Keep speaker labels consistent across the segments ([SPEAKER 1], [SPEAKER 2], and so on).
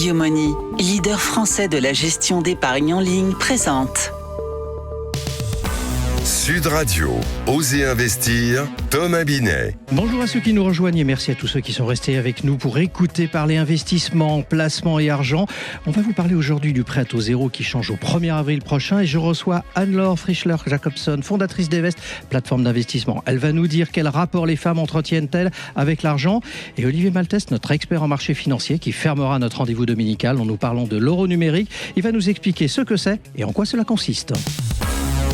[SPEAKER 1] Youmoney, leader français de la gestion d'épargne en ligne, présente
[SPEAKER 2] Sud Radio, Osez investir, Thomas Binet.
[SPEAKER 3] Bonjour à ceux qui nous rejoignent et merci à tous ceux qui sont restés avec nous pour écouter parler investissement, placement et argent. On va vous parler aujourd'hui du prêt à taux zéro qui change au 1er avril prochain et je reçois Anne-Laure Frischler-Jacobson, fondatrice d'Evest, plateforme d'investissement. Elle va nous dire quel rapport les femmes entretiennent-elles avec l'argent. Et Olivier Maltès, notre expert en marché financier qui fermera notre rendez-vous dominical en nous parlant de l'euro numérique. Il va nous expliquer ce que c'est et en quoi cela consiste.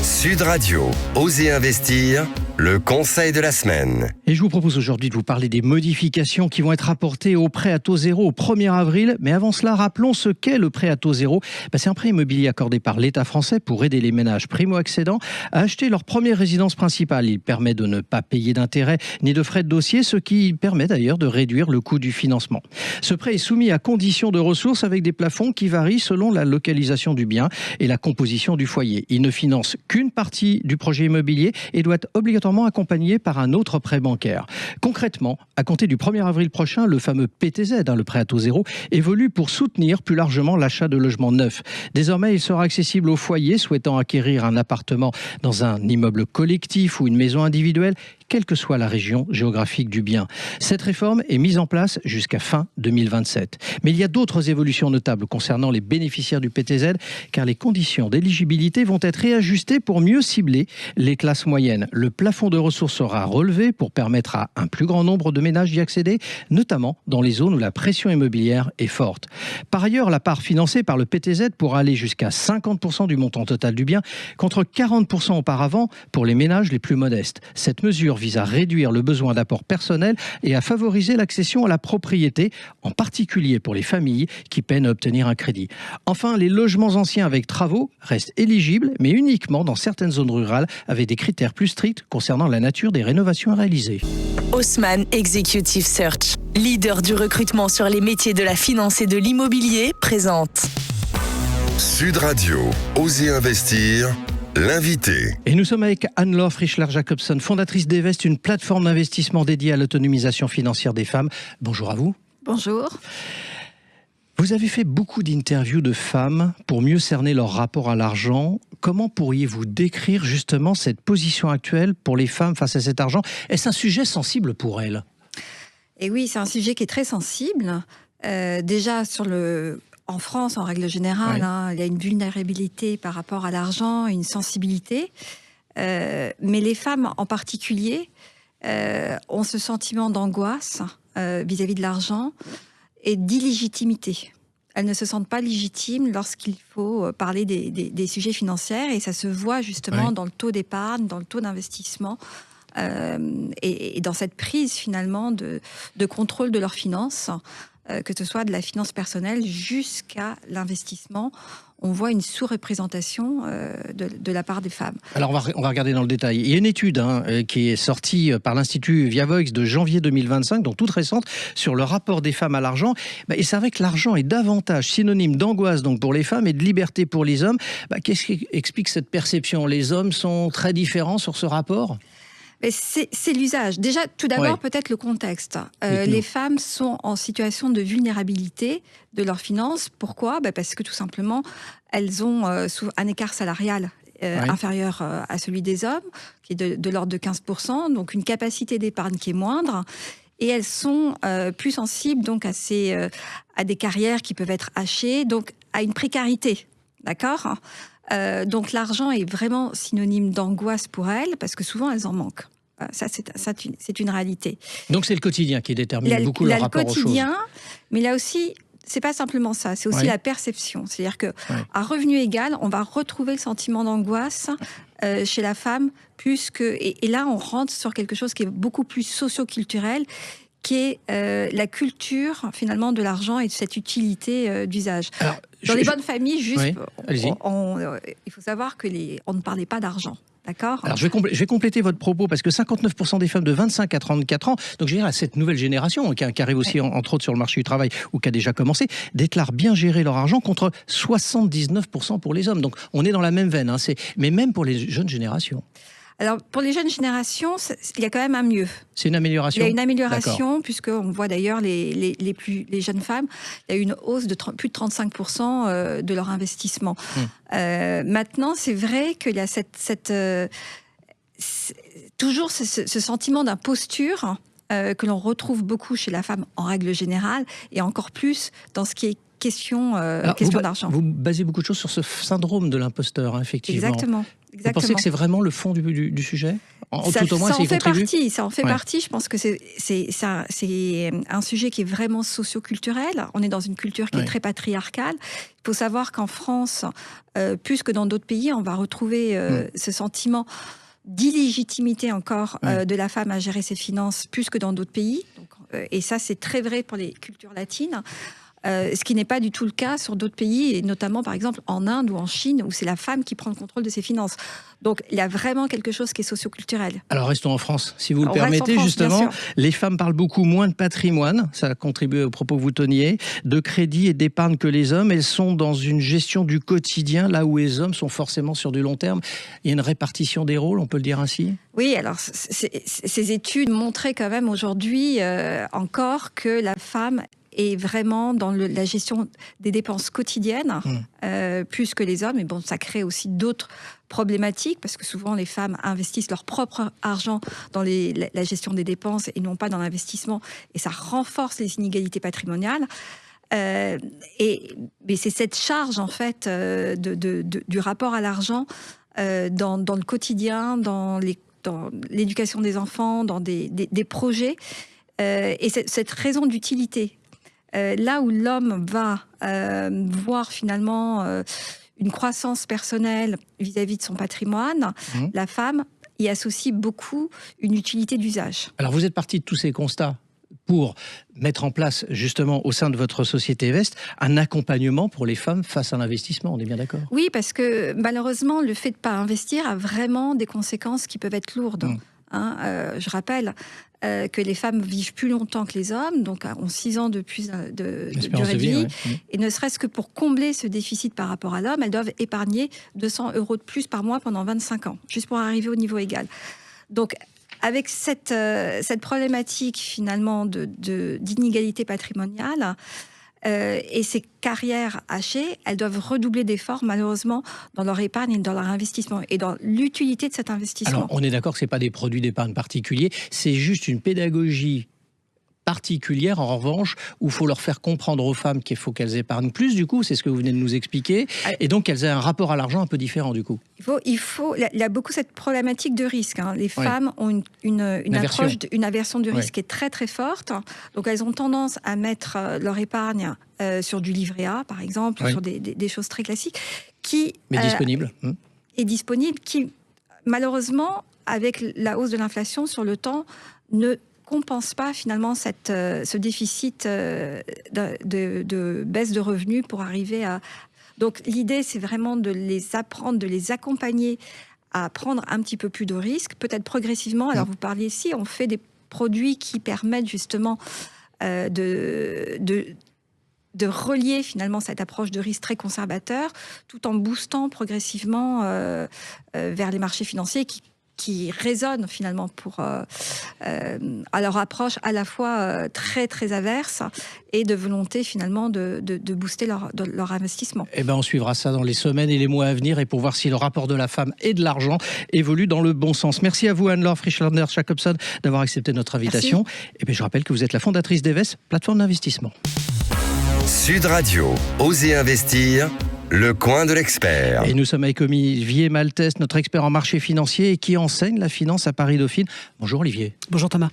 [SPEAKER 2] Sud Radio, Osez investir, le conseil de la semaine.
[SPEAKER 3] Et je vous propose aujourd'hui de vous parler des modifications qui vont être apportées au prêt à taux zéro au 1er avril. Mais avant cela, rappelons ce qu'est le prêt à taux zéro. C'est un prêt immobilier accordé par l'État français pour aider les ménages primo-accédants à acheter leur première résidence principale. Il permet de ne pas payer d'intérêts ni de frais de dossier, ce qui permet d'ailleurs de réduire le coût du financement. Ce prêt est soumis à conditions de ressources avec des plafonds qui varient selon la localisation du bien et la composition du foyer. Il ne finance qu'une partie du projet immobilier et doit être obligatoirement accompagné par un autre prêt bancaire. Concrètement, à compter du 1er avril prochain, le fameux PTZ, le prêt à taux zéro, évolue pour soutenir plus largement l'achat de logements neufs. Désormais, il sera accessible aux foyers souhaitant acquérir un appartement dans un immeuble collectif ou une maison individuelle, quelle que soit la région géographique du bien. Cette réforme est mise en place jusqu'à fin 2027. Mais il y a d'autres évolutions notables concernant les bénéficiaires du PTZ, car les conditions d'éligibilité vont être réajustées pour mieux cibler les classes moyennes. Le plafond de ressources sera relevé pour permettre à un plus grand nombre de ménages d'y accéder, notamment dans les zones où la pression immobilière est forte. Par ailleurs, la part financée par le PTZ pourra aller jusqu'à 50% du montant total du bien, contre 40% auparavant pour les ménages les plus modestes. Cette mesure vise à réduire le besoin d'apport personnel et à favoriser l'accession à la propriété, en particulier pour les familles qui peinent à obtenir un crédit. Enfin, les logements anciens avec travaux restent éligibles, mais uniquement dans certaines zones rurales avec des critères plus stricts concernant la nature des rénovations à réaliser.
[SPEAKER 4] Haussmann Executive Search, leader du recrutement sur les métiers de la finance et de l'immobilier, présente
[SPEAKER 2] Sud Radio, Osez investir, l'invité.
[SPEAKER 3] Et nous sommes avec Anne-Laure Frischler-Jacobson, fondatrice d'Evest, une plateforme d'investissement dédiée à l'autonomisation financière des femmes. Bonjour à vous.
[SPEAKER 5] Bonjour.
[SPEAKER 3] Vous avez fait beaucoup d'interviews de femmes pour mieux cerner leur rapport à l'argent. Comment pourriez-vous décrire justement cette position actuelle pour les femmes face à cet argent ? Est-ce un sujet sensible pour elles ?
[SPEAKER 5] Et oui, c'est un sujet qui est très sensible. Déjà, en France, en règle générale, il y a une vulnérabilité par rapport à l'argent, une sensibilité. Mais les femmes en particulier ont ce sentiment d'angoisse vis-à-vis de l'argent et d'illégitimité. Elles ne se sentent pas légitimes lorsqu'il faut parler des sujets financiers et ça se voit justement dans le taux d'épargne, dans le taux d'investissement et dans cette prise finalement de contrôle de leurs finances, que ce soit de la finance personnelle jusqu'à l'investissement. On voit une sous-représentation de la part des femmes. Alors
[SPEAKER 3] on va regarder dans le détail. Il y a une étude qui est sortie par l'Institut Viavox de janvier 2025, donc toute récente, sur le rapport des femmes à l'argent. Et c'est vrai que l'argent est davantage synonyme d'angoisse donc pour les femmes et de liberté pour les hommes. Qu'est-ce qui explique cette perception ? Les hommes sont très différents sur ce rapport ?
[SPEAKER 5] C'est l'usage. Déjà, tout d'abord, peut-être le contexte. Les femmes sont en situation de vulnérabilité de leurs finances. Pourquoi ? Parce que tout simplement, elles ont un écart salarial inférieur à celui des hommes, qui est de l'ordre de 15%, donc une capacité d'épargne qui est moindre. Et elles sont plus sensibles donc, à des carrières qui peuvent être hachées, donc à une précarité. D'accord ? Donc l'argent est vraiment synonyme d'angoisse pour elles, parce que souvent elles en manquent. Ça, c'est une réalité.
[SPEAKER 3] Donc c'est le quotidien qui détermine beaucoup leur rapport aux choses.
[SPEAKER 5] Le quotidien, mais là aussi, c'est pas simplement ça, c'est aussi la perception. C'est-à-dire qu'à revenu égal, on va retrouver le sentiment d'angoisse chez la femme, et là on rentre sur quelque chose qui est beaucoup plus socio-culturel, qui est la culture finalement de l'argent et de cette utilité d'usage. Dans les bonnes familles, il faut savoir qu'on ne parlait pas d'argent. D'accord.
[SPEAKER 3] Alors je vais compléter votre propos parce que 59% des femmes de 25 à 34 ans, donc je dirais à cette nouvelle génération qui arrive aussi entre autres sur le marché du travail ou qui a déjà commencé, déclarent bien gérer leur argent contre 79% pour les hommes. Donc on est dans la même veine, mais même pour les jeunes générations.
[SPEAKER 5] Alors, pour les jeunes générations, il y a quand même un mieux.
[SPEAKER 3] C'est une amélioration?
[SPEAKER 5] Il y a une amélioration, puisqu'on voit d'ailleurs les jeunes femmes, il y a une hausse de plus de 35% de leur investissement. Maintenant, c'est vrai qu'il y a toujours ce sentiment d'imposture que l'on retrouve beaucoup chez la femme en règle générale, et encore plus dans ce qui est question d'argent.
[SPEAKER 3] Vous basez beaucoup de choses sur ce syndrome de l'imposteur, hein, effectivement.
[SPEAKER 5] Exactement.
[SPEAKER 3] Vous pensez que c'est vraiment le fond du sujet? Tout au moins, ça
[SPEAKER 5] en fait partie. Je pense que c'est un sujet qui est vraiment socio-culturel. On est dans une culture qui est très patriarcale. Il faut savoir qu'en France, plus que dans d'autres pays, on va retrouver ce sentiment d'illégitimité encore de la femme à gérer ses finances, plus que dans d'autres pays. Donc, et ça, c'est très vrai pour les cultures latines. Ce qui n'est pas du tout le cas sur d'autres pays, et notamment par exemple en Inde ou en Chine, où c'est la femme qui prend le contrôle de ses finances. Donc il y a vraiment quelque chose qui est socio-culturel. Alors
[SPEAKER 3] restons en France, si vous le permettez. Justement, les femmes parlent beaucoup moins de patrimoine, ça contribue aux propos que vous teniez, de crédit et d'épargne que les hommes. Elles sont dans une gestion du quotidien, là où les hommes sont forcément sur du long terme. Il y a une répartition des rôles, on peut le dire ainsi?
[SPEAKER 5] Oui, alors ces études montraient quand même aujourd'hui encore que la femme est vraiment dans la gestion des dépenses quotidiennes, plus que les hommes. Et bon, ça crée aussi d'autres problématiques, parce que souvent les femmes investissent leur propre argent dans la gestion des dépenses et non pas dans l'investissement, et ça renforce les inégalités patrimoniales. Mais c'est cette charge, en fait, du rapport à l'argent dans le quotidien, dans l'éducation des enfants, dans des projets, et cette raison d'utilité. Là où l'homme va voir finalement une croissance personnelle vis-à-vis de son patrimoine, la femme y associe beaucoup une utilité d'usage.
[SPEAKER 3] Alors vous êtes parti de tous ces constats pour mettre en place justement au sein de votre société Vest un accompagnement pour les femmes face à l'investissement, on est bien d'accord?
[SPEAKER 5] Oui, parce que malheureusement le fait de ne pas investir a vraiment des conséquences qui peuvent être lourdes. Je rappelle que les femmes vivent plus longtemps que les hommes, donc ont 6 ans de plus de durée de vie. Et ne serait-ce que pour combler ce déficit par rapport à l'homme, elles doivent épargner 200 € de plus par mois pendant 25 ans, juste pour arriver au niveau égal. Donc, avec cette problématique finalement d'inégalité patrimoniale, et ces carrières hachées, elles doivent redoubler d'efforts malheureusement dans leur épargne et dans leur investissement et dans l'utilité de cet investissement.
[SPEAKER 3] Alors on est d'accord que ce n'est pas des produits d'épargne particuliers, c'est juste une pédagogie particulière en revanche où il faut leur faire comprendre aux femmes qu'il faut qu'elles épargnent plus, du coup c'est ce que vous venez de nous expliquer, et donc qu'elles aient un rapport à l'argent un peu différent du coup.
[SPEAKER 5] Il y a beaucoup cette problématique de risque. Les femmes ont une aversion du risque qui est très très forte, donc elles ont tendance à mettre leur épargne sur du livret A par exemple, sur des choses très classiques qui est disponible, qui malheureusement avec la hausse de l'inflation sur le temps ne compense pas finalement ce déficit de baisse de revenus pour arriver à... Donc l'idée, c'est vraiment de les apprendre, de les accompagner à prendre un petit peu plus de risques, peut-être progressivement. Alors vous parliez ici, on fait des produits qui permettent justement de relier finalement cette approche de risque très conservateur, tout en boostant progressivement vers les marchés financiers qui résonnent finalement à leur approche à la fois très très averse et de volonté finalement de booster leur investissement.
[SPEAKER 3] Eh ben on suivra ça dans les semaines et les mois à venir, et pour voir si le rapport de la femme et de l'argent évolue dans le bon sens. Merci à vous Anne-Laure Frischlander-Jacobson d'avoir accepté notre invitation. Et bien je rappelle que vous êtes la fondatrice d'Eves, plateforme d'investissement.
[SPEAKER 2] Sud Radio, Osez investir, le coin de l'expert.
[SPEAKER 3] Et nous sommes avec Olivier Maltès, notre expert en marché financier et qui enseigne la finance à Paris-Dauphine. Bonjour Olivier.
[SPEAKER 6] Bonjour Thomas.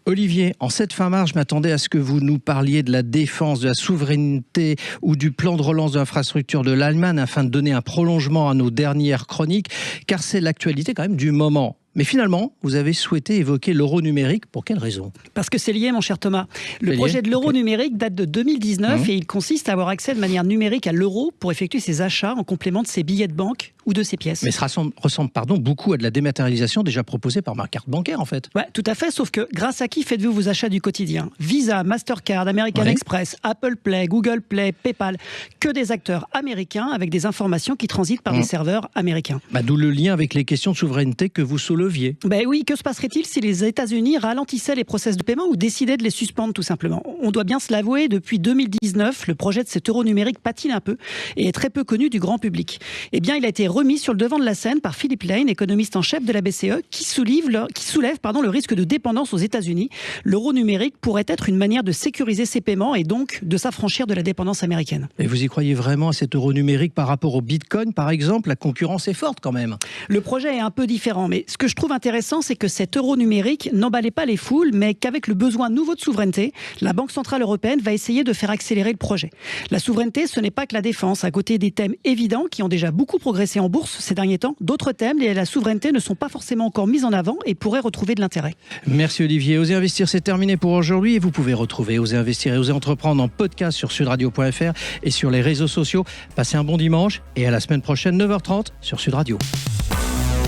[SPEAKER 3] Olivier, en cette fin mars, je m'attendais à ce que vous nous parliez de la défense, de la souveraineté ou du plan de relance de l'infrastructure de l'Allemagne afin de donner un prolongement à nos dernières chroniques, car c'est l'actualité quand même du moment. Mais finalement, vous avez souhaité évoquer l'euro numérique. Pour quelle raison?
[SPEAKER 6] Parce que c'est lié, mon cher Thomas. Le projet de l'euro numérique date de 2019 et il consiste à avoir accès de manière numérique à l'euro pour effectuer ses achats en complément de ses billets de banque ou de ses pièces.
[SPEAKER 3] Mais ça ressemble beaucoup à de la dématérialisation déjà proposée par ma carte bancaire en fait.
[SPEAKER 6] Ouais, tout à fait, sauf que grâce à qui faites-vous vos achats du quotidien ? Visa, Mastercard, American Express, Apple Play, Google Play, PayPal, que des acteurs américains avec des informations qui transitent par des serveurs américains.
[SPEAKER 3] D'où le lien avec les questions de souveraineté que vous souleviez.
[SPEAKER 6] Oui, que se passerait-il si les États-Unis ralentissaient les process de paiement ou décidaient de les suspendre tout simplement ? On doit bien se l'avouer, depuis 2019, le projet de cet euro numérique patine un peu et est très peu connu du grand public. Eh bien, il a été remis sur le devant de la scène par Philip Lane, économiste en chef de la BCE, qui soulève le risque de dépendance aux États-Unis. L'euro numérique pourrait être une manière de sécuriser ses paiements et donc de s'affranchir de la dépendance américaine.
[SPEAKER 3] Et vous y croyez vraiment à cet euro numérique par rapport au Bitcoin, par exemple ? La concurrence est forte quand même.
[SPEAKER 6] Le projet est un peu différent, mais ce que je trouve intéressant, c'est que cet euro numérique n'emballait pas les foules, mais qu'avec le besoin nouveau de souveraineté, la Banque Centrale Européenne va essayer de faire accélérer le projet. La souveraineté, ce n'est pas que la défense. À côté des thèmes évidents qui ont déjà beaucoup progressé en bourse ces derniers temps, d'autres thèmes liés à la souveraineté ne sont pas forcément encore mis en avant et pourraient retrouver de l'intérêt.
[SPEAKER 3] Merci Olivier. Osez investir, c'est terminé pour aujourd'hui et vous pouvez retrouver Osez investir et Osez entreprendre en podcast sur sudradio.fr et sur les réseaux sociaux. Passez un bon dimanche et à la semaine prochaine 9h30 sur Sud Radio.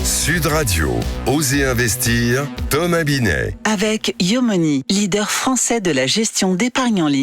[SPEAKER 2] Sud Radio, Osez investir, Thomas Binet.
[SPEAKER 1] Avec Yomoni, leader français de la gestion d'épargne en ligne.